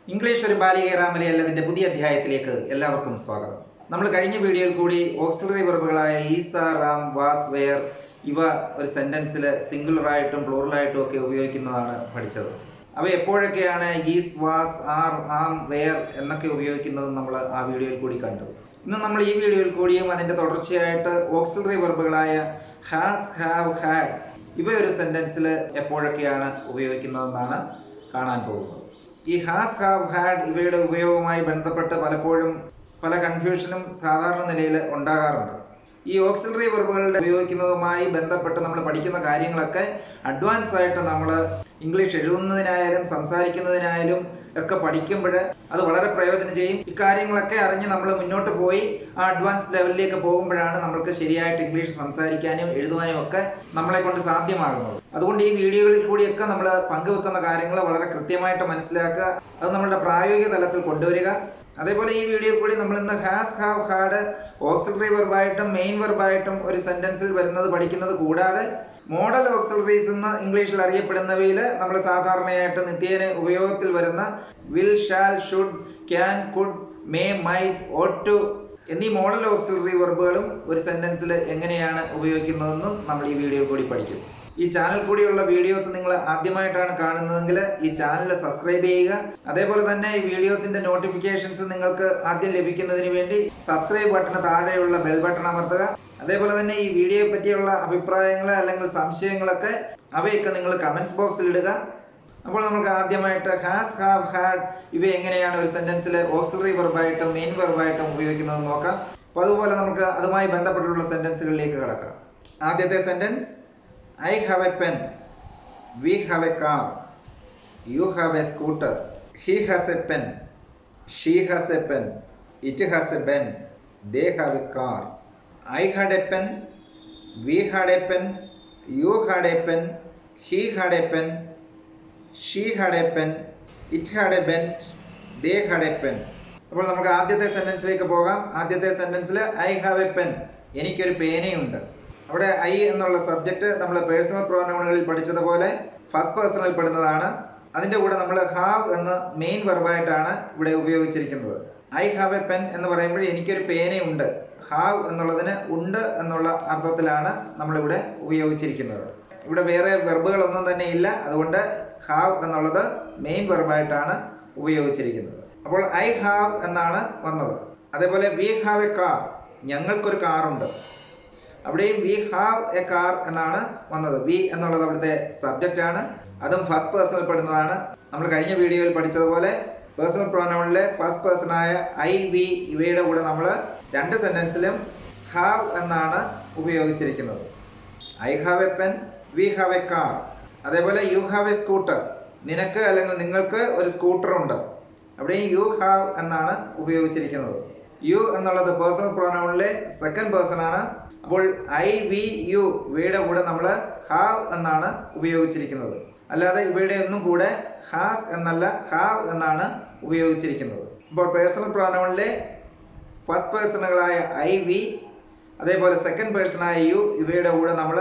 English ഒരു ബാലികേറാ മലയല്ലതിൻ്റെ പുതിയ അധ്യായത്തിലേക്ക് എല്ലാവർക്കും സ്വാഗതം. നമ്മൾ കഴിഞ്ഞ വീഡിയോയിൽ കൂടി ഓക്സിലറി വെർബുകളായ is, are, am, was, were ഇവ ഒരു സെൻറ്റൻസിൽ സിംഗുലറായിട്ടും പ്ലൂറലായിട്ടും ഒക്കെ ഉപയോഗിക്കുന്നതാണ് പഠിച്ചത്. അവ എപ്പോഴൊക്കെയാണ് is, was, are, am, were എന്നൊക്കെ ഉപയോഗിക്കുന്നത് നമ്മൾ ആ വീഡിയോയിൽ കൂടി കണ്ടു. ഇന്ന് നമ്മൾ ഈ വീഡിയോയിൽ കൂടിയും അതിൻ്റെ തുടർച്ചയായിട്ട് ഓക്സിലറി വെർബുകളായ ഹാസ്, ഹാവ്, ഹാഡ് ഇവ ഒരു സെൻറ്റൻസിൽ എപ്പോഴൊക്കെയാണ് ഉപയോഗിക്കുന്നതെന്നാണ് കാണാൻ പോകുന്നത്. ഈ ഹാസ്, ഹാവ്, ഹാഡ് ഇവയുടെ ഉപയോഗവുമായി ബന്ധപ്പെട്ട് പലപ്പോഴും പല കൺഫ്യൂഷനും സാധാരണ നിലയിൽ ഉണ്ടാകാറുണ്ട്. ഈ ഓക്സിലറി വെർബുകളുടെ ഉപയോഗിക്കുന്നതുമായി ബന്ധപ്പെട്ട് നമ്മൾ പഠിക്കുന്ന കാര്യങ്ങളൊക്കെ അഡ്വാൻസ് ആയിട്ട് നമ്മൾ ഇംഗ്ലീഷ് എഴുതുന്നതിനായാലും സംസാരിക്കുന്നതിനായാലും ഒക്കെ പഠിക്കുമ്പോൾ അത് വളരെ പ്രയോജനം ചെയ്യും. ഇക്കാര്യങ്ങളൊക്കെ അറിഞ്ഞ് നമ്മൾ മുന്നോട്ട് പോയി ആ അഡ്വാൻസ് ലെവലിലേക്ക് പോകുമ്പോഴാണ് നമ്മൾക്ക് ശരിയായിട്ട് ഇംഗ്ലീഷ് സംസാരിക്കാനും എഴുതുവാനും ഒക്കെ നമ്മളെ കൊണ്ട് സാധ്യമാകുന്നത്. അതുകൊണ്ട് ഈ വീഡിയോകളിൽ കൂടിയൊക്കെ നമ്മൾ പങ്കുവെക്കുന്ന കാര്യങ്ങൾ വളരെ കൃത്യമായിട്ട് മനസ്സിലാക്കുക, അത് നമ്മളുടെ പ്രായോഗിക തലത്തിൽ കൊണ്ടുവരിക. അതേപോലെ ഈ വീഡിയോയിൽ കൂടി നമ്മൾ ഇന്ന് ഹാസ്, ഹാവ്, ഹാഡ് ഓക്സിലറി വെർബായിട്ടും മെയിൻ വെർബായിട്ടും ഒരു സെന്റൻസിൽ വരുന്നത് പഠിക്കുന്നത് കൂടാതെ മോഡൽ ഓക്സിലറീസ് എന്ന് ഇംഗ്ലീഷിൽ അറിയപ്പെടുന്നവയിൽ നമ്മൾ സാധാരണയായിട്ട് നിത്യേന ഉപയോഗത്തിൽ വരുന്ന will, shall, should, can, could, may, might, ought to എന്നീ മോഡൽ ഓക്സിലറി വെർബുകളും ഒരു സെന്റൻസിൽ എങ്ങനെയാണ് ഉപയോഗിക്കുന്നതെന്നും നമ്മൾ ഈ വീഡിയോയിൽ കൂടി പഠിക്കും. ഈ ചാനൽ കൂടിയുള്ള വീഡിയോസ് നിങ്ങൾ ആദ്യമായിട്ടാണ് കാണുന്നതെങ്കിൽ ഈ ചാനൽ സബ്സ്ക്രൈബ് ചെയ്യുക. അതേപോലെ തന്നെ ഈ വീഡിയോസിന്റെ നോട്ടിഫിക്കേഷൻസ് നിങ്ങൾക്ക് ആദ്യം ലഭിക്കുന്നതിന് വേണ്ടി സബ്സ്ക്രൈബ് ബട്ടണ് താഴെയുള്ള ബെൽ ബട്ടൺ അമർത്തുക. അതേപോലെ തന്നെ ഈ വീഡിയോയെ പറ്റിയുള്ള അഭിപ്രായങ്ങൾ അല്ലെങ്കിൽ സംശയങ്ങളൊക്കെ അവയൊക്കെ നിങ്ങൾ കമന്റ്സ് ബോക്സിൽ ഇടുക. അപ്പോൾ നമുക്ക് ആദ്യമായിട്ട് ഹാസ്, ഹാവ്, ഹാഡ് ഇവ എങ്ങനെയാണ് ഒരു സെന്റൻസിൽ ഓക്സിലറി വെർബായിട്ടും മെയിൻ വെർബായിട്ടും ഉപയോഗിക്കുന്നത് നോക്കാം. അപ്പോൾ അതുപോലെ നമുക്ക് അതുമായി ബന്ധപ്പെട്ടുള്ള സെന്റൻസുകളിലേക്ക് കടക്കാം. ആദ്യത്തെ sentence, I have a pen, we have a car, you have a scooter, he has a pen, she has a pen, it has a pen, they have a car. I had a pen, we had a pen, you had a pen, he had a pen, she had a pen, it had a pen, they had a pen. അപ്പോൾ നമുക്ക് ആദ്യത്തെ സെന്റൻസിലേക്ക് പോകാം. ആദ്യത്തെ സെന്റൻസിൽ I have A pen, എനിക്കൊരു പേനയുണ്ട്. അവിടെ I എന്നുള്ള subject നമ്മൾ personal പ്രോനൗണുകളിൽ പഠിച്ചതുപോലെ first പേഴ്സണിൽ പെടുന്നതാണ്. അതിൻ്റെ കൂടെ നമ്മൾ ഹാവ് എന്ന മെയിൻ വെർബായിട്ടാണ് ഇവിടെ ഉപയോഗിച്ചിരിക്കുന്നത്. ഐ ഹാവ് എ പെൻ എന്ന് പറയുമ്പോൾ എനിക്കൊരു പേനയുണ്ട്. ഹാവ് എന്നുള്ളതിന് ഉണ്ട് എന്നുള്ള അർത്ഥത്തിലാണ് നമ്മളിവിടെ ഉപയോഗിച്ചിരിക്കുന്നത്. ഇവിടെ വേറെ വെർബുകളൊന്നും തന്നെ ഇല്ല, അതുകൊണ്ട് ഹാവ് എന്നുള്ളത് മെയിൻ വെർബായിട്ടാണ് ഉപയോഗിച്ചിരിക്കുന്നത്. അപ്പോൾ ഐ ഹാവ് എന്നാണ് വന്നത്. അതേപോലെ വി ഹാവ് എ കാർ, ഞങ്ങൾക്കൊരു കാറുണ്ട്. അവിടെയും വി ഹാവ് എ കാർ എന്നാണ് വന്നത്. വി എന്നുള്ളത് അവിടുത്തെ സബ്ജക്റ്റ് ആണ്, അതും ഫസ്റ്റ് പേഴ്സണിൽ പെടുന്നതാണ്. നമ്മൾ കഴിഞ്ഞ വീഡിയോയിൽ പഠിച്ചതുപോലെ പേഴ്സണൽ പ്രോനൗണിലെ ഫസ്റ്റ് പേഴ്സണായ ഐ, വി ഇവയുടെ കൂടെ നമ്മൾ രണ്ട് സെന്റൻസിലും ഹാവ് എന്നാണ് ഉപയോഗിച്ചിരിക്കുന്നത്. I have A pen, we have A car. അതേപോലെ യു ഹാവ് എ സ്കൂട്ടർ, നിനക്ക് അല്ലെങ്കിൽ നിങ്ങൾക്ക് ഒരു സ്കൂട്ടർ ഉണ്ട്. അവിടെയും യു ഹാവ് എന്നാണ് ഉപയോഗിച്ചിരിക്കുന്നത്. യു എന്നുള്ളത് പേഴ്സണൽ പ്രോനൗണിലെ സെക്കൻഡ് പേഴ്സൺ ആണ്. അപ്പോൾ ഐ, വി, യു ഇവയുടെ കൂടെ നമ്മൾ ഹാവ് എന്നാണ് ഉപയോഗിച്ചിരിക്കുന്നത്. അല്ലാതെ ഇവയുടെ ഒന്നും കൂടെ ഹാസ് എന്നല്ല, ഹാവ് എന്നാണ് ഉപയോഗിച്ചിരിക്കുന്നത്. അപ്പോൾ പേഴ്സണൽ പ്രോനൗണിലെ ഫസ്റ്റ് പേഴ്സണുകളായ ഐ, വി അതേപോലെ സെക്കൻഡ് പേഴ്സണായ യു ഇവയുടെ കൂടെ നമ്മൾ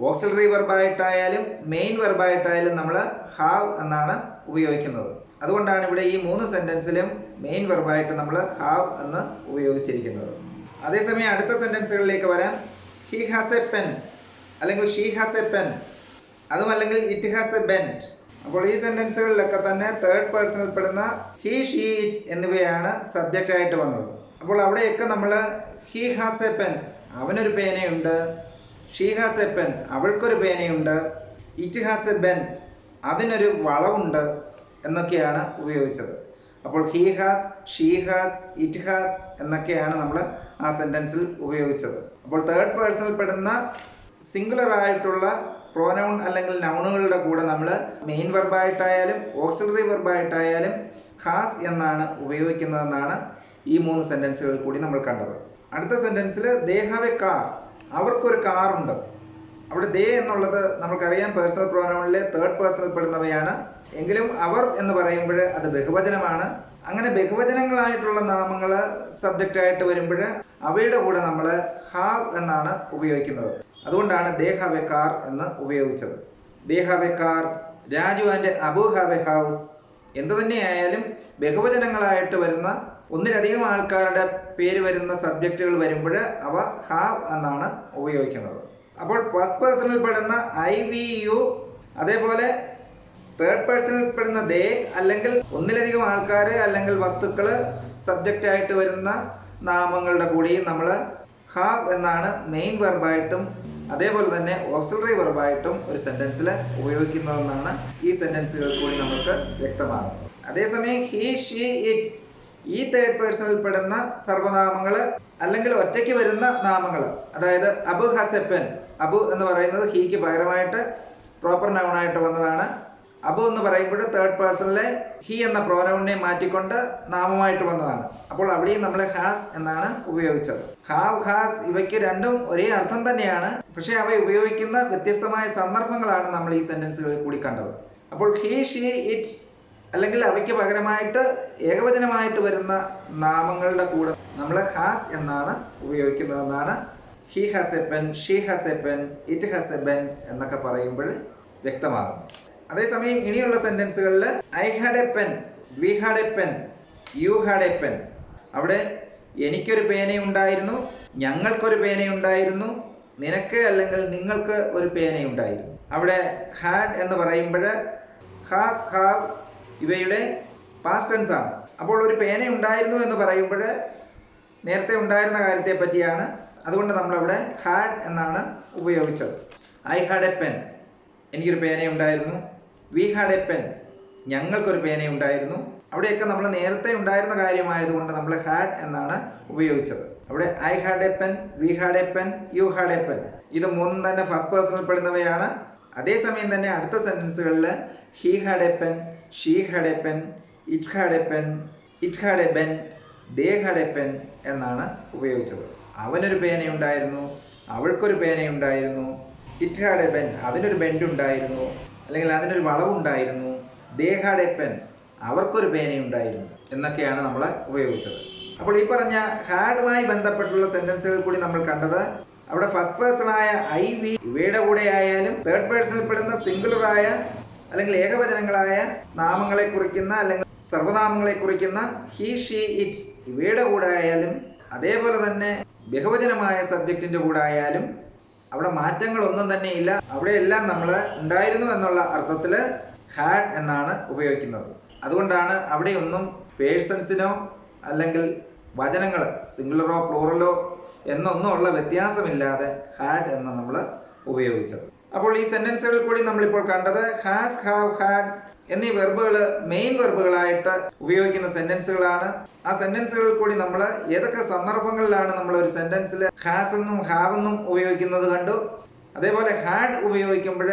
ഓക്സിലറി വെർബായിട്ടായാലും മെയിൻ വെർബായിട്ടായാലും നമ്മൾ ഹാവ് എന്നാണ് ഉപയോഗിക്കുന്നത്. അതുകൊണ്ടാണ് ഇവിടെ ഈ മൂന്ന് സെന്റൻസിലും മെയിൻ വെർബായിട്ട് നമ്മൾ ഹാവ് എന്ന് ഉപയോഗിച്ചിരിക്കുന്നത്. അതേസമയം അടുത്ത സെന്റൻസുകളിലേക്ക് വരാം. ഹി ഹാസ് എ പെൻ അല്ലെങ്കിൽ ഷീ ഹാസ് എ പെൻ, അതും അല്ലെങ്കിൽ ഇറ്റ് ഹാസ് എ ബെൻഡ്. അപ്പോൾ ഈ സെന്റൻസുകളിലൊക്കെ തന്നെ തേർഡ് പേഴ്സണിൽ പെടുന്ന ഹി, ഷീ, ഇറ്റ് എന്നിവയാണ് സബ്ജക്റ്റ് ആയിട്ട് വന്നത്. അപ്പോൾ അവിടെയൊക്കെ നമ്മൾ ഹി ഹാസ് എ പെൻ, അവനൊരു പേനയുണ്ട്. ഷീ ഹാസ് എ പെൻ, അവൾക്കൊരു പേനയുണ്ട്. ഇറ്റ് ഹാസ് എ ബെൻഡ്, അതിനൊരു വളവുണ്ട് എന്നൊക്കെയാണ് ഉപയോഗിച്ചത്. അപ്പോൾ he has, she has, it has എന്നൊക്കെയാണ് നമ്മൾ ആ സെൻറ്റൻസിൽ ഉപയോഗിച്ചത്. അപ്പോൾ തേർഡ് പേഴ്സണിൽ പെടുന്ന സിംഗുലർ ആയിട്ടുള്ള പ്രോനൗൺ അല്ലെങ്കിൽ നൗണുകളുടെ കൂടെ നമ്മൾ മെയിൻ വെർബായിട്ടായാലും ഓക്സിലറി വെർബായിട്ടായാലും ഹാസ് എന്നാണ് ഉപയോഗിക്കുന്നതെന്നാണ് ഈ മൂന്ന് സെൻറ്റൻസുകളിൽ കൂടി നമ്മൾ കണ്ടത്. അടുത്ത സെൻറ്റൻസിൽ ദേ ഹാവ് എ കാർ, അവർക്കൊരു കാറുണ്ട്. അവിടെ ദേ എന്നുള്ളത് നമുക്കറിയാം പേഴ്സണൽ പ്രോനൗണിലെ തേർഡ് പേഴ്സണിൽ പെടുന്നവയാണ്. എങ്കിലും അവർ എന്ന് പറയുമ്പോൾ അത് ബഹുവചനമാണ്. അങ്ങനെ ബഹുവചനങ്ങളായിട്ടുള്ള നാമങ്ങൾ സബ്ജക്റ്റായിട്ട് വരുമ്പോൾ അവയുടെ കൂടെ നമ്മൾ ഹാവ് എന്നാണ് ഉപയോഗിക്കുന്നത്. അതുകൊണ്ടാണ് ദേ ഹാവ് എ കാർ എന്ന് ഉപയോഗിച്ചത്. They have A car, Raju and Abu have A house എന്തു തന്നെയായാലും ബഹുവചനങ്ങളായിട്ട് വരുന്ന ഒന്നിലധികം ആൾക്കാരുടെ പേര് വരുന്ന സബ്ജക്റ്റുകൾ വരുമ്പോൾ അവ ഹാവ് എന്നാണ് ഉപയോഗിക്കുന്നത്. അപ്പോൾ ഫസ്റ്റ് പേഴ്സണിൽ പെടുന്ന ഐ, വി, യു, അതേപോലെ തേർഡ് പേഴ്സണിൽ പെടുന്ന ദേ, അല്ലെങ്കിൽ ഒന്നിലധികം ആൾക്കാർ അല്ലെങ്കിൽ വസ്തുക്കൾ സബ്ജക്റ്റ് ആയിട്ട് വരുന്ന നാമങ്ങളുടെ കൂടിയും നമ്മൾ ഹാവ് എന്നാണ് മെയിൻ വെർബായിട്ടും അതേപോലെ തന്നെ ഓക്സിലറി വെർബായിട്ടും ഒരു സെന്റൻസിൽ ഉപയോഗിക്കുന്നതെന്നാണ് ഈ സെന്റൻസുകൾ കൂടി നമുക്ക് വ്യക്തമാകുന്നത്. അതേസമയം ഹി, ഷീ, ഇറ്റ് ഈ തേർഡ് പേഴ്സണിൽ പെടുന്ന സർവനാമങ്ങൾ അല്ലെങ്കിൽ ഒറ്റയ്ക്ക് വരുന്ന നാമങ്ങൾ, അതായത് Abu has a pen, Abu എന്ന് പറയുന്നത് ഹീക്ക് പകരമായിട്ട് പ്രോപ്പർ നൗണായിട്ട് വന്നതാണ്. അബു എന്ന് പറയുമ്പോൾ തേർഡ് പേഴ്സണിലെ ഹി എന്ന പ്രോനൗണിനെ മാറ്റിക്കൊണ്ട് നാമമായിട്ട് വന്നതാണ്. അപ്പോൾ അവിടെയും നമ്മൾ ഹാസ് എന്നാണ് ഉപയോഗിച്ചത്. ഹാവ്, ഹാസ് ഇവയ്ക്ക് രണ്ടും ഒരേ അർത്ഥം തന്നെയാണ്, പക്ഷേ അവ ഉപയോഗിക്കുന്ന വ്യത്യസ്തമായ സന്ദർഭങ്ങളാണ് നമ്മൾ ഈ സെന്റൻസുകളിൽ കൂടി കണ്ടത്. അപ്പോൾ ഹി, ഷീ, ഇറ്റ് അല്ലെങ്കിൽ അവയ്ക്ക് പകരമായിട്ട് ഏകവചനമായിട്ട് വരുന്ന നാമങ്ങളുടെ കൂടെ നമ്മൾ ഹാസ് എന്നാണ് ഉപയോഗിക്കുന്നതെന്നാണ് he has a pen, she has a pen, it has a pen എന്നൊക്കെ പറയുമ്പോൾ വ്യക്തമാകുന്നു. അതേസമയം ഇനിയുള്ള സെന്റൻസുകളിൽ I had a pen, we had a pen, you had a pen, അവിടെ എനിക്കൊരു പേനയുണ്ടായിരുന്നു, ഞങ്ങൾക്കൊരു പേനയുണ്ടായിരുന്നു, നിനക്ക് അല്ലെങ്കിൽ നിങ്ങൾക്ക് ഒരു പേനയുണ്ടായിരുന്നു. അവിടെ ഹാഡ് എന്ന് പറയുമ്പോൾ ഹാസ്, ഹാവ് ഇവയുടെ പാസ്റ്റ് ടെൻസ് ആണ്. അപ്പോൾ ഒരു പേന ഉണ്ടായിരുന്നു എന്ന് പറയുമ്പോൾ നേരത്തെ ഉണ്ടായിരുന്ന കാര്യത്തെ പറ്റിയാണ്. അതുകൊണ്ട് നമ്മളവിടെ ഹാഡ് എന്നാണ് ഉപയോഗിച്ചത്. ഐ ഹാഡ് എ പെൻ, എനിക്കൊരു പേനയുണ്ടായിരുന്നു. വി ഹാഡ് എ പെൻ, ഞങ്ങൾക്കൊരു പേനയുണ്ടായിരുന്നു. അവിടെയൊക്കെ നമ്മൾ നേരത്തെ ഉണ്ടായിരുന്ന കാര്യമായതുകൊണ്ട് നമ്മൾ ഹാഡ് എന്നാണ് ഉപയോഗിച്ചത്. അവിടെ I had a pen, we had a pen, you had a pen ഇത് മൂന്നും തന്നെ ഫസ്റ്റ് പേഴ്സണിൽ പെടുന്നവയാണ്. അതേസമയം തന്നെ അടുത്ത സെന്റൻസുകളിൽ he had a pen, she had a pen, it had a pen, it had a bend, they had a pen എന്നാണ് ഉപയോഗിച്ചത്. അവനൊരു പേനയുണ്ടായിരുന്നു, അവൾക്കൊരു പേനയുണ്ടായിരുന്നു. ഇറ്റ് ഹാഡ് എ ബെൻ, അതിനൊരു ബെൻഡ് ഉണ്ടായിരുന്നു അല്ലെങ്കിൽ അതിനൊരു വളവുണ്ടായിരുന്നു. ദേ ഹാഡ് എ പെൻ, അവർക്കൊരു പേനയുണ്ടായിരുന്നു എന്നൊക്കെയാണ് നമ്മൾ ഉപയോഗിച്ചത്. അപ്പോൾ ഈ പറഞ്ഞ ഹാഡുമായി ബന്ധപ്പെട്ടുള്ള സെന്റൻസുകൾ കൂടി നമ്മൾ കണ്ടത് അവിടെ ഫസ്റ്റ് പേഴ്സണായ ഐ, വി ഇവയുടെ കൂടെ ആയാലും തേർഡ് പേഴ്സണിൽ പെടുന്ന സിംഗുലറായ അല്ലെങ്കിൽ ഏകവചനങ്ങളായ നാമങ്ങളെ കുറിക്കുന്ന അല്ലെങ്കിൽ സർവനാമങ്ങളെ കുറിക്കുന്ന ഹി, ഷീ, ഇറ്റ് ഇവയുടെ കൂടെ ആയാലും അതേപോലെ തന്നെ ബഹുവചനമായ സബ്ജക്റ്റിന്റെ കൂടെ ആയാലും അവിടെ മാറ്റങ്ങളൊന്നും തന്നെ ഇല്ല. അവിടെയെല്ലാം നമ്മൾ ഉണ്ടായിരുന്നു എന്നുള്ള അർത്ഥത്തിൽ ഹാഡ് എന്നാണ് ഉപയോഗിക്കുന്നത്. അതുകൊണ്ടാണ് അവിടെയൊന്നും പേഴ്സൺസിനോ അല്ലെങ്കിൽ വചനങ്ങൾ സിംഗുലറോ പ്ലൂറലോ എന്നൊന്നും ഉള്ള വ്യത്യാസമില്ലാതെ ഹാഡ് എന്ന് നമ്മൾ ഉപയോഗിച്ചത്. അപ്പോൾ ഈ സെന്റൻസുകളിൽ കൂടി നമ്മളിപ്പോൾ കണ്ടത് ഹാസ്, ഹാവ്, ഹാഡ് എന്നീ വെർബുകൾ മെയിൻ വെർബുകളായിട്ട് ഉപയോഗിക്കുന്ന സെന്റൻസുകളാണ്. ആ സെന്റൻസുകളിൽ കൂടി നമ്മൾ ഏതൊക്കെ സന്ദർഭങ്ങളിലാണ് നമ്മൾ ഒരു സെന്റൻസിൽ ഹാസ് എന്നും ഹാവ് എന്നും ഉപയോഗിക്കുന്നത് കണ്ടു. അതേപോലെ ഹാഡ് ഉപയോഗിക്കുമ്പോൾ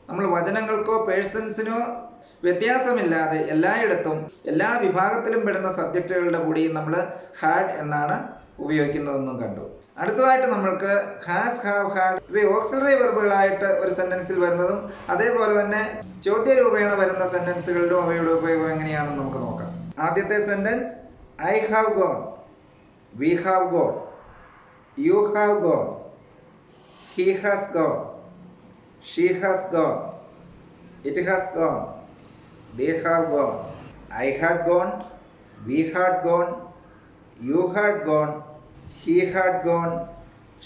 നമ്മൾ വചനങ്ങൾക്കോ പേഴ്സൺസിനോ വ്യത്യാസമില്ലാതെ എല്ലായിടത്തും എല്ലാ വിഭാഗത്തിലും പെടുന്ന സബ്ജക്റ്റുകളുടെ കൂടിയും നമ്മൾ ഹാഡ് എന്നാണ് ഉപയോഗിക്കുന്നതെന്നും കണ്ടു. അടുത്തതായിട്ട് നമ്മൾക്ക് ഹാസ്, ഹാവ്, ഹാഡ് ഇവ ഓക്സിലറി വെർബുകളായിട്ട് ഒരു സെന്റൻസിൽ വരുന്നതും അതേപോലെ തന്നെ ചോദ്യരൂപേണ വരുന്ന സെന്റൻസുകളിലും അവയുടെ ഉപയോഗം എങ്ങനെയാണെന്ന് നമുക്ക് നോക്കാം. ആദ്യത്തെ sentence I have gone, we have gone, you have gone, he has gone, she has gone, it has gone, they have gone. I had gone, we had gone, you had gone, he had gone,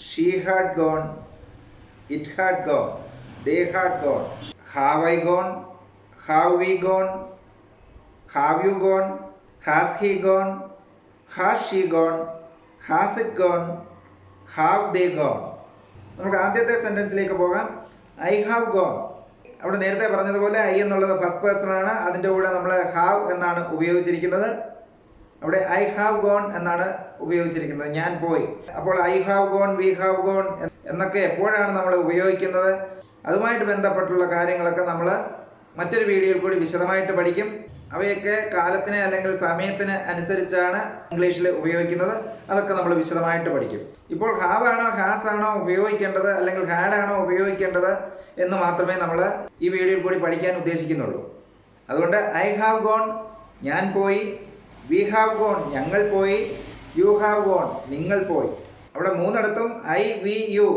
she had gone, it had gone, they had gone. Have I gone? Have we gone? Have you gone? Has he gone? Has she gone? Has it gone? Have they gone? നമുക്ക് ആദ്യത്തെ സെന്റൻസിലേക്ക് പോകാം. I have gone. അവിടെ നേരത്തെ പറഞ്ഞതുപോലെ I എന്നുള്ളത് first person ആണ്. അതിൻ്റെ കൂടെ നമ്മൾ ഹാവ് എന്നാണ് ഉപയോഗിച്ചിരിക്കുന്നത്. അവിടെ ഐ ഹാവ് ഗോൺ എന്നാണ് ഉപയോഗിച്ചിരിക്കുന്നത്, ഞാൻ പോയി. അപ്പോൾ I have gone, we have gone എന്നൊക്കെ എപ്പോഴാണ് നമ്മൾ ഉപയോഗിക്കുന്നത്? അതുമായിട്ട് ബന്ധപ്പെട്ടുള്ള കാര്യങ്ങളൊക്കെ നമ്മൾ മറ്റൊരു വീഡിയോയിൽ കൂടി വിശദമായിട്ട് പഠിക്കും. അവയൊക്കെ കാലത്തിന് അല്ലെങ്കിൽ സമയത്തിന് അനുസരിച്ചാണ് ഇംഗ്ലീഷിൽ ഉപയോഗിക്കുന്നത്. അതൊക്കെ നമ്മൾ വിശദമായിട്ട് പഠിക്കും. ഇപ്പോൾ ഹാവ് ആണോ ഹാസ് ആണോ ഉപയോഗിക്കേണ്ടത് അല്ലെങ്കിൽ ഹാഡ് ആണോ ഉപയോഗിക്കേണ്ടത് എന്ന് മാത്രമേ നമ്മൾ ഈ വീഡിയോയിൽ കൂടി പഠിക്കാൻ ഉദ്ദേശിക്കുന്നുള്ളൂ. അതുകൊണ്ട് ഐ ഹാവ് ഗോൺ, ഞാൻ പോയി. വി ഹാവ് ഗോൺ, ഞങ്ങൾ പോയി. യു ഹാവ് ഗോൺ, നിങ്ങൾ പോയി. അവിടെ മൂന്നിടത്തും ഐ, വി, യു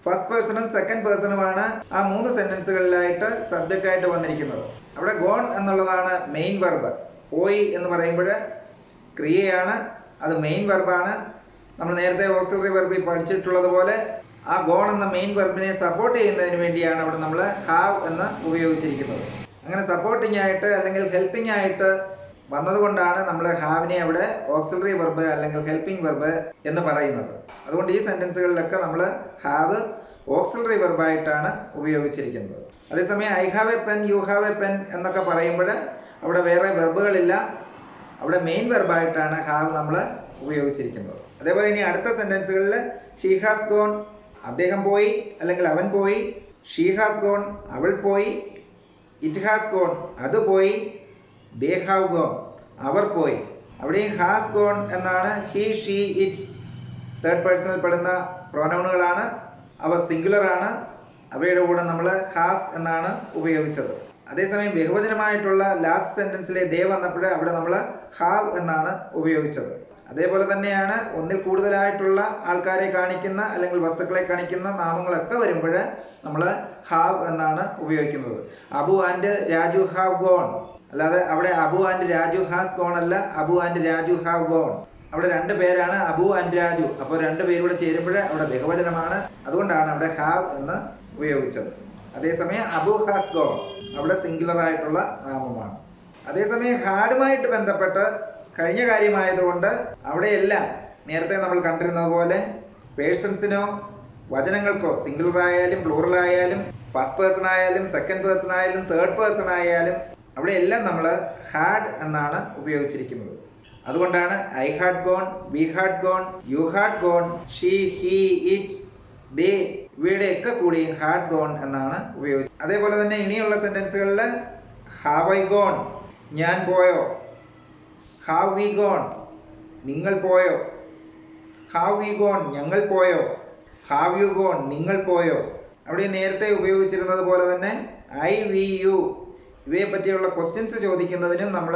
ഫസ്റ്റ് പേഴ്സണും സെക്കൻഡ് പേഴ്സണുമാണ് ആ 3 സെന്റൻസുകളിലായിട്ട് സബ്ജക്റ്റ് ആയിട്ട് വന്നിരിക്കുന്നത്. അവിടെ ഗോൺ എന്നുള്ളതാണ് മെയിൻ വെർബ്. പോയി എന്ന് പറയുമ്പോൾ ക്രിയയാണ്, അത് മെയിൻ വെർബാണ്. നമ്മൾ നേരത്തെ ഓക്സിലറി വെർബിൽ പഠിച്ചിട്ടുള്ളത് പോലെ ആ ഗോൺ എന്ന മെയിൻ വെർബിനെ സപ്പോർട്ട് ചെയ്യുന്നതിന് വേണ്ടിയാണ് അവിടെ നമ്മൾ ഹാവ് എന്ന് ഉപയോഗിച്ചിരിക്കുന്നത്. അങ്ങനെ സപ്പോർട്ടിംഗ് ആയിട്ട് അല്ലെങ്കിൽ ഹെൽപ്പിംഗ് ആയിട്ട് വന്നതുകൊണ്ടാണ് നമ്മൾ ഹാവിനെ അവിടെ ഓക്സിലറി വെർബ് അല്ലെങ്കിൽ ഹെൽപ്പിംഗ് വെർബ് എന്ന് പറയുന്നത്. അതുകൊണ്ട് ഈ സെന്റൻസുകളിലൊക്കെ നമ്മൾ ഹാവ് ഓക്സിലറി വെർബായിട്ടാണ് ഉപയോഗിച്ചിരിക്കുന്നത്. അതേസമയം I have A pen, you have A pen എന്നൊക്കെ പറയുമ്പോൾ അവിടെ വേറെ വെർബുകളില്ല, അവിടെ മെയിൻ വെർബായിട്ടാണ് ഹാവ് നമ്മൾ ഉപയോഗിച്ചിരിക്കുന്നത്. അതേപോലെ ഇനി അടുത്ത സെന്റൻസുകളിൽ ഹി ഹാസ് ഗോൺ, അദ്ദേഹം പോയി അല്ലെങ്കിൽ അവൻ പോയി. ഷീ ഹാസ് ഗോൺ, അവൾ പോയി. ഇറ്റ് ഹാസ് ഗോൺ, അത് പോയി. ദേ ഹാവ് ഗോൺ, അവർ പോയി. അവിടെ ഹാസ് ഗോൺ എന്നാണ് ഹി, ഷീ, ഇറ്റ് തേർഡ് പേഴ്സണിൽ പെടുന്ന പ്രോനൗണുകളാണ്. അവ സിംഗുലർ ആണ്. അവയുടെ കൂടെ നമ്മൾ ഹാസ് എന്നാണ് ഉപയോഗിച്ചത്. അതേസമയം ബഹുവചനമായിട്ടുള്ള ലാസ്റ്റ് സെന്റൻസിലെ ദേ വന്നപ്പോൾ അവിടെ നമ്മൾ ഹാവ് എന്നാണ് ഉപയോഗിച്ചത്. അതേപോലെ തന്നെയാണ് ഒന്നിൽ കൂടുതലായിട്ടുള്ള ആൾക്കാരെ കാണിക്കുന്ന അല്ലെങ്കിൽ വസ്തുക്കളെ കാണിക്കുന്ന നാമങ്ങളൊക്കെ വരുമ്പോൾ നമ്മൾ ഹാവ് എന്നാണ് ഉപയോഗിക്കുന്നത്. Abu and Raju have gone, അല്ലാതെ അവിടെ Abu and Raju has gone അല്ല, Abu and Raju have gone. അവിടെ 2 പേരാണ് അബു ആൻഡ് രാജു. അപ്പോൾ 2 പേരൂടെ ചേരുമ്പോൾ അവിടെ ബഹുവചനമാണ്, അതുകൊണ്ടാണ് അവിടെ ഹാവ് എന്ന് ഉപയോഗിച്ചത്. അതേസമയം അബു ഹാസ് ഗോൺ അവിടെ സിംഗുലർ ആയിട്ടുള്ള നാമമാണ്. അതേസമയം ഹാഡുമായിട്ട് ബന്ധപ്പെട്ട് കഴിഞ്ഞ കാര്യമായതുകൊണ്ട് അവിടെയെല്ലാം നേരത്തെ നമ്മൾ കണ്ടിരുന്നത് പോലെ പേഴ്സൺസിനോ വചനങ്ങൾക്കോ സിംഗുലർ ആയാലും പ്ലൂറൽ ആയാലും ഫസ്റ്റ് പേഴ്സൺ ആയാലും സെക്കൻഡ് പേഴ്സൺ ആയാലും തേർഡ് പേഴ്സൺ ആയാലും അവിടെയെല്ലാം നമ്മൾ ഹാഡ് എന്നാണ് ഉപയോഗിച്ചിരിക്കുന്നത്. അതുകൊണ്ടാണ് I had gone, we had gone, you had gone, she, he, it, they ഇവയുടെയൊക്കെ കൂടി ഹാഡ് ഗോൺ എന്നാണ് ഉപയോഗിച്ചത്. അതേപോലെ തന്നെ ഇനിയുള്ള സെന്റൻസുകളിൽ ഹാവ് ഐ ഗോൺ, ഞാൻ പോയോ. ഹാവ് വി ഗോൺ, നിങ്ങൾ പോയോ. ഹാവ് വി ഗോൺ, ഞങ്ങൾ പോയോ. ഹാവ് യു ഗോൺ, നിങ്ങൾ പോയോ. അവിടെ നേരത്തെ ഉപയോഗിച്ചിരുന്നത് പോലെ തന്നെ ഐ, വി, യു ഇവയെ പറ്റിയുള്ള ക്വസ്റ്റ്യൻസ് ചോദിക്കുന്നതിനും നമ്മൾ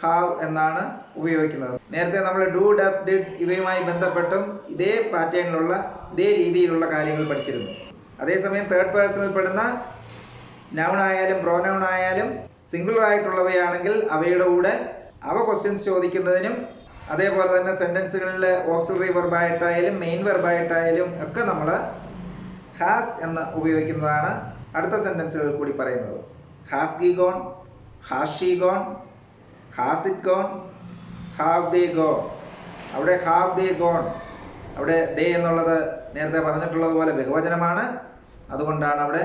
ഹാവ് എന്നാണ് ഉപയോഗിക്കുന്നത്. നേരത്തെ നമ്മൾ ഡു, ഡസ്, ഡിഡ് ഇവയുമായി ബന്ധപ്പെട്ടും ഇതേ പാറ്റേണിലുള്ള ഇതേ രീതിയിലുള്ള കാര്യങ്ങൾ പഠിച്ചിരുന്നു. അതേസമയം തേർഡ് പേഴ്സണിൽ പെടുന്ന നൗൺ ആയാലും പ്രോനൗൺ ആയാലും സിംഗുലർ ആയിട്ടുള്ളവയാണെങ്കിൽ അവയുടെ കൂടെ അവ ക്വസ്റ്റ്യൻസ് ചോദിക്കുന്നതിനും അതേപോലെ തന്നെ സെന്റൻസുകളിൽ ഓക്സിലറി വെർബായിട്ടായാലും മെയിൻ വെർബായിട്ടായാലും ഒക്കെ നമ്മൾ ഹാസ് എന്ന് ഉപയോഗിക്കുന്നതാണ് അടുത്ത സെന്റൻസുകളിൽ കൂടി പറയുന്നത്. Has he gone, has she gone, has it gone, have they gone. അവിടെ ഹാവ് ദേ ഗോൺ, അവിടെ ദേ എന്നുള്ളത് നേരത്തെ പറഞ്ഞിട്ടുള്ളത് പോലെ ബഹുവചനമാണ്. അതുകൊണ്ടാണ് അവിടെ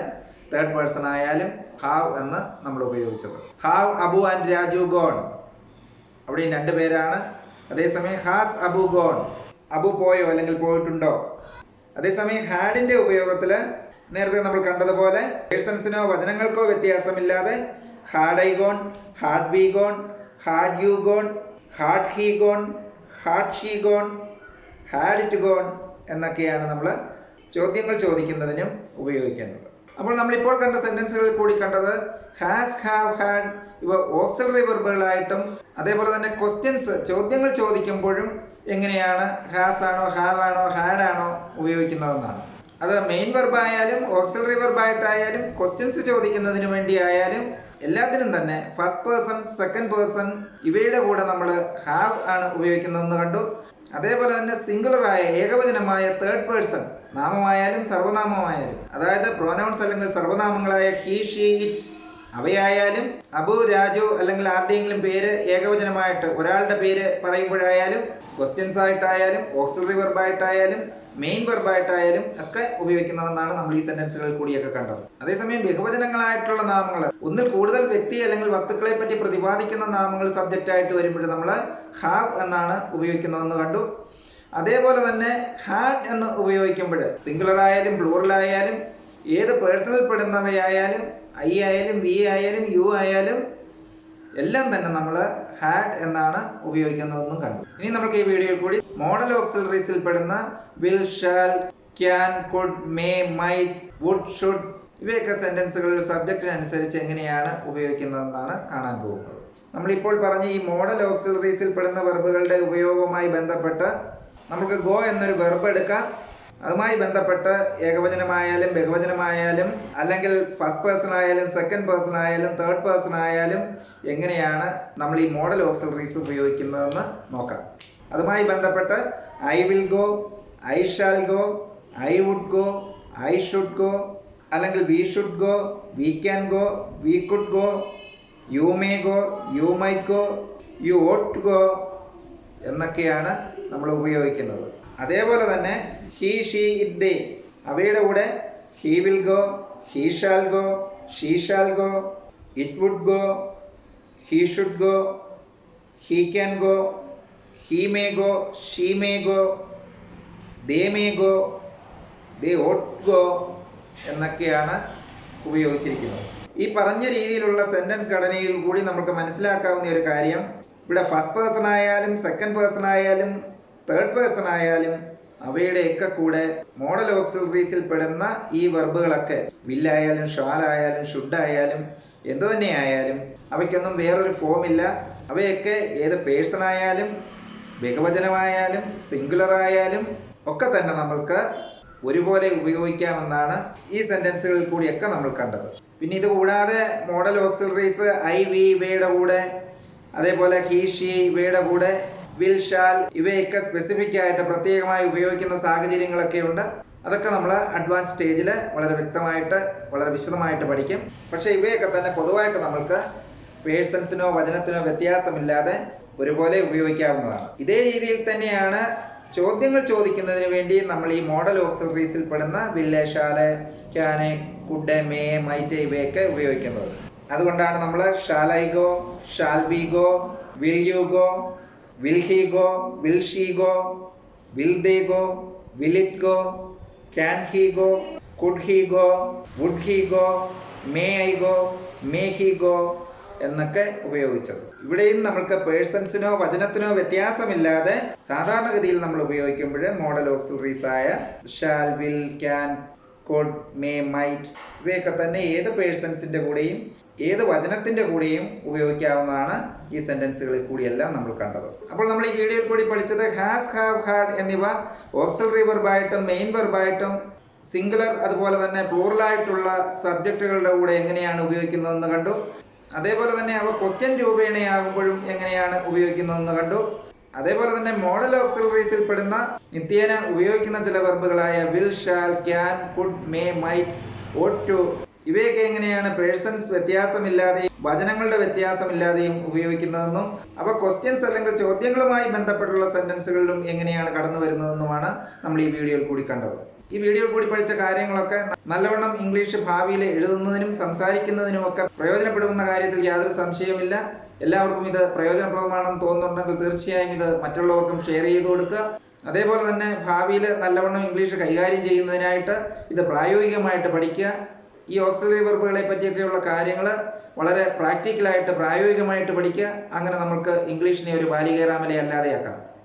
തേർഡ് പേഴ്സൺ ആയാലും ഹാവ് എന്ന് നമ്മൾ ഉപയോഗിച്ചത്. Have Abu and Raju gone, അവിടെയും 2 പേരാണ്. അതേസമയം ഹാസ് അബു ഗോൺ, അബു പോയോ അല്ലെങ്കിൽ പോയിട്ടുണ്ടോ. അതേസമയം ഹാഡിൻ്റെ ഉപയോഗത്തിൽ നേരത്തെ നമ്മൾ കണ്ടതുപോലെ പേഴ്സൺസിനോ വചനങ്ങൾക്കോ വ്യത്യാസമില്ലാതെ had I gone, had we gone, had you gone, had he gone, had she gone, had it gone എന്നൊക്കെയാണ് നമ്മൾ ചോദ്യങ്ങൾ ചോദിക്കുന്നതിനും ഉപയോഗിക്കുന്നത്. അപ്പോൾ നമ്മളിപ്പോൾ കണ്ട സെന്റൻസുകളിൽ കൂടി കണ്ടത് ഹാസ്, ഹാവ്, ഹാഡ് ഇവ ഓക്സിലറി വെർബുകളായിട്ടും അതേപോലെ തന്നെ ക്വസ്റ്റ്യൻസ് ചോദ്യങ്ങൾ ചോദിക്കുമ്പോഴും എങ്ങനെയാണ് ഹാസ് ആണോ ഹാവ് ആണോ ഹാഡ് ആണോ ഉപയോഗിക്കുന്നതെന്നാണ്. അത് മെയിൻ വെർബായാലും ഓക്സിലറി വെർബായിട്ടായാലും ക്വസ്റ്റ്യൻസ് ചോദിക്കുന്നതിന് വേണ്ടി ആയാലും എല്ലാത്തിനും തന്നെ ഫസ്റ്റ് പേഴ്സൺ സെക്കൻഡ് പേഴ്സൺ ഇവയുടെ കൂടെ നമ്മൾ ഹാവ് ആണ് ഉപയോഗിക്കുന്നതെന്ന് കണ്ടു. അതേപോലെ തന്നെ സിംഗുലറായ ഏകവചനമായ തേർഡ് പേഴ്സൺ നാമമായാലും സർവനാമമായാലും അതായത് പ്രോനൗൺസ് അല്ലെങ്കിൽ സർവനാമങ്ങളായ ഹി, ഷീ, ഇറ്റ് അവയായാലും അബു, രാജു അല്ലെങ്കിൽ ആരുടെയെങ്കിലും പേര് ഏകവചനമായിട്ട് ഒരാളുടെ പേര് പറയുമ്പോഴായാലും ക്വസ്റ്റ്യൻസ് ആയിട്ടായാലും ഓക്സിലറി വെർബായിട്ടായാലും മെയിൻ വെർബായിട്ടായാലും ഒക്കെ ഉപയോഗിക്കുന്നതെന്നാണ് നമ്മൾ ഈ സെന്റൻസുകളിൽ കൂടിയൊക്കെ കണ്ടത്. അതേസമയം ബഹുവചനങ്ങളായിട്ടുള്ള നാമങ്ങൾ ഒന്നിൽ കൂടുതൽ വ്യക്തി അല്ലെങ്കിൽ വസ്തുക്കളെ പറ്റി പ്രതിപാദിക്കുന്ന നാമങ്ങൾ സബ്ജക്റ്റ് ആയിട്ട് വരുമ്പോൾ നമ്മൾ ഹാവ് എന്നാണ് ഉപയോഗിക്കുന്നതെന്ന് കണ്ടു. അതേപോലെ തന്നെ ഹാഡ് എന്ന് ഉപയോഗിക്കുമ്പോൾ സിംഗുലർ ആയാലും പ്ലൂറൽ ആയാലും ഏത് പേഴ്സണിൽ പെടുന്നവയായാലും ഐ ആയാലും വി ആയാലും യു ആയാലും എല്ലാം തന്നെ നമ്മൾ ഹാഡ് എന്നാണ് ഉപയോഗിക്കുന്നതെന്നും കണ്ടു. ഇനി നമുക്ക് ഈ വീഡിയോയിൽ കൂടി മോഡൽ ഓക്സിലറീസിൽ പെടുന്ന will, shall, can, could, may, might, would, should ഇവയൊക്കെ സെന്റൻസുകളിൽ സബ്ജക്റ്റിനനുസരിച്ച് എങ്ങനെയാണ് ഉപയോഗിക്കുന്നതെന്നാണ് കാണാൻ പോകുന്നത്. നമ്മളിപ്പോൾ പറഞ്ഞ ഈ മോഡൽ ഓക്സിലറീസിൽ പെടുന്ന വെർബുകളുടെ ഉപയോഗവുമായി ബന്ധപ്പെട്ട് നമുക്ക് ഗോ എന്നൊരു വെർബ് എടുക്കാം. അതുമായി ബന്ധപ്പെട്ട് ഏകവചനമായാലും ബഹുവചനമായാലും അല്ലെങ്കിൽ ഫസ്റ്റ് പേഴ്സൺ ആയാലും സെക്കൻഡ് പേഴ്സൺ ആയാലും തേർഡ് പേഴ്സൺ ആയാലും എങ്ങനെയാണ് നമ്മൾ ഈ മോഡൽ ഓക്സിലറീസ് ഉപയോഗിക്കുന്നതെന്ന് നോക്കാം. അതുമായി ബന്ധപ്പെട്ട് I will go, I shall go, I would go, I should go, അല്ലെങ്കിൽ we should go, we can go, we could go, you may go, you might go, you ought to go എന്നൊക്കെയാണ് നമ്മൾ ഉപയോഗിക്കുന്നത്. അതേപോലെ തന്നെ he, she, it, they അവയുടെ കൂടെ he will go, he shall go, she shall go, it would go, he should go, he can go, he may go, she may go, they may go, they ought go എന്നൊക്കെയാണ് ഉപയോഗിച്ചിരിക്കുന്നത്. ഈ പറഞ്ഞ രീതിയിലുള്ള sentence ഘടനയിൽ കൂടി നമുക്ക് മനസ്സിലാക്കാവുന്ന ഒരു കാര്യം, ഇവിടെ ഫസ്റ്റ് പേഴ്സൺ ആയാലും സെക്കൻഡ് പേഴ്സൺ ആയാലും തേർഡ് പേഴ്സൺ ആയാലും അവയുടെയൊക്കെ കൂടെ മോഡൽ ഓക്സിലറീസിൽ പെടുന്ന ഈ വെർബുകളൊക്കെ വില്ലായാലും ഷാലായാലും ഷുഡായാലും എന്തു തന്നെ ആയാലും അവയ്ക്കൊന്നും വേറൊരു ഫോമില്ല. അവയൊക്കെ ഏത് പേഴ്സൺ ആയാലും ബഹുവചനമായാലും സിംഗുലർ ആയാലും ഒക്കെ തന്നെ നമ്മൾക്ക് ഒരുപോലെ ഉപയോഗിക്കാമെന്നാണ് ഈ സെൻറ്റൻസുകളിൽ കൂടിയൊക്കെ നമ്മൾ കണ്ടത്. പിന്നെ ഇത് കൂടാതെ മോഡൽ ഓക്സിലറീസ് ഐ, വി ഇവയുടെ കൂടെ, അതേപോലെ ഹി, ഷീ ഇവയുടെ കൂടെ, വിൽ, ഷാൽ ഇവയൊക്കെ സ്പെസിഫിക് ആയിട്ട് പ്രത്യേകമായി ഉപയോഗിക്കുന്ന സാഹചര്യങ്ങളൊക്കെ ഉണ്ട്. അതൊക്കെ നമ്മൾ അഡ്വാൻസ് സ്റ്റേജിൽ വളരെ വ്യക്തമായിട്ട് വളരെ വിശദമായിട്ട് പഠിക്കും. പക്ഷേ ഇവയൊക്കെ തന്നെ പൊതുവായിട്ട് നമ്മൾക്ക് പേഴ്സൺസിനോ വചനത്തിനോ വ്യത്യാസമില്ലാതെ ഒരുപോലെ ഉപയോഗിക്കാവുന്നതാണ്. ഇതേ രീതിയിൽ തന്നെയാണ് ചോദ്യങ്ങൾ ചോദിക്കുന്നതിന് വേണ്ടി നമ്മൾ ഈ മോഡൽ ഓക്സിലറീസിൽ പെടുന്ന will, shall, can, could, may, might ഇവയൊക്കെ ഉപയോഗിക്കുന്നത്. അതുകൊണ്ടാണ് നമ്മൾ shall I go, shall we go, will you go, will he go, will she go, will they go, will it go, can he go, could he go, would he go, may I go, may he go എന്നൊക്കെ ഉപയോഗിച്ചത്. ഇവിടെയും നമ്മൾക്ക് പേഴ്സൺസിനോ വചനത്തിനോ വ്യത്യാസമില്ലാതെ സാധാരണഗതിയിൽ നമ്മൾ ഉപയോഗിക്കുമ്പോൾ modal auxiliaries ആയ shall, will, can, could, may, might ഇവയൊക്കെ തന്നെ ഏത് പേഴ്സൺസിൻ്റെ കൂടെയും ഏത് വചനത്തിൻ്റെ കൂടെയും ഉപയോഗിക്കാവുന്നതാണ് ഈ സെൻറ്റൻസുകളിൽ കൂടിയെല്ലാം നമ്മൾ കണ്ടത്. അപ്പോൾ നമ്മൾ ഈ വീഡിയോയിൽ കൂടി പഠിച്ചത് ഹാസ്, ഹാവ്, ഹാഡ് എന്നിവ ഓക്സിലറി വെർബായിട്ടും മെയിൻ വെർബായിട്ടും സിംഗുലർ അതുപോലെ തന്നെ പ്ലൂറലായിട്ടുള്ള സബ്ജക്റ്റുകളുടെ കൂടെ എങ്ങനെയാണ് ഉപയോഗിക്കുന്നതെന്ന് കണ്ടു. അതേപോലെ തന്നെ അവ ക്വസ്റ്റ്യൻ രൂപേണയാകുമ്പോഴും എങ്ങനെയാണ് ഉപയോഗിക്കുന്നതെന്ന് കണ്ടു. അതേപോലെ തന്നെ മോഡൽ ഓക്സിലറീസിൽ പെടുന്ന നിത്യേന ഉപയോഗിക്കുന്ന ചില വെർബുകളായ will, shall, can, could, may, might, ought to ഇവയൊക്കെ എങ്ങനെയാണ് പേഴ്സൺസ് വ്യത്യാസമില്ലാതെയും വചനങ്ങളുടെ വ്യത്യാസമില്ലാതെയും ഉപയോഗിക്കുന്നതെന്നും അവ ക്വസ്റ്റ്യൻസ് അല്ലെങ്കിൽ ചോദ്യങ്ങളുമായി ബന്ധപ്പെട്ടുള്ള സെൻറ്റൻസുകളിലും എങ്ങനെയാണ് കടന്നു വരുന്നതെന്നുമാണ് നമ്മൾ ഈ വീഡിയോയിൽ കൂടി കണ്ടത്. ഈ വീഡിയോയിൽ കൂടി പഠിച്ച കാര്യങ്ങളൊക്കെ നല്ലവണ്ണം ഇംഗ്ലീഷ് ഭാവിയിൽ എഴുതുന്നതിനും സംസാരിക്കുന്നതിനുമൊക്കെ പ്രയോജനപ്പെടുന്ന കാര്യത്തിൽ യാതൊരു സംശയവുമില്ല. എല്ലാവർക്കും ഇത് പ്രയോജനപ്രദമാണെന്ന് തോന്നുന്നുണ്ടെങ്കിൽ തീർച്ചയായും ഇത് മറ്റുള്ളവർക്കും ഷെയർ ചെയ്ത് കൊടുക്കുക. അതേപോലെ തന്നെ ഭാവിയിൽ നല്ലവണ്ണം ഇംഗ്ലീഷ് കൈകാര്യം ചെയ്യുന്നതിനായിട്ട് ഇത് പ്രായോഗികമായിട്ട് പഠിക്കുക. ഈ ഓക്സിലറി വെർബുകളെ പറ്റിയൊക്കെയുള്ള കാര്യങ്ങൾ വളരെ പ്രാക്ടിക്കലായിട്ട് പ്രായോഗികമായിട്ട് പഠിക്കുക. അങ്ങനെ നമുക്ക് ഇംഗ്ലീഷിനെ ഒരു ബാലികേറാമല അല്ലാതെയാക്കാം.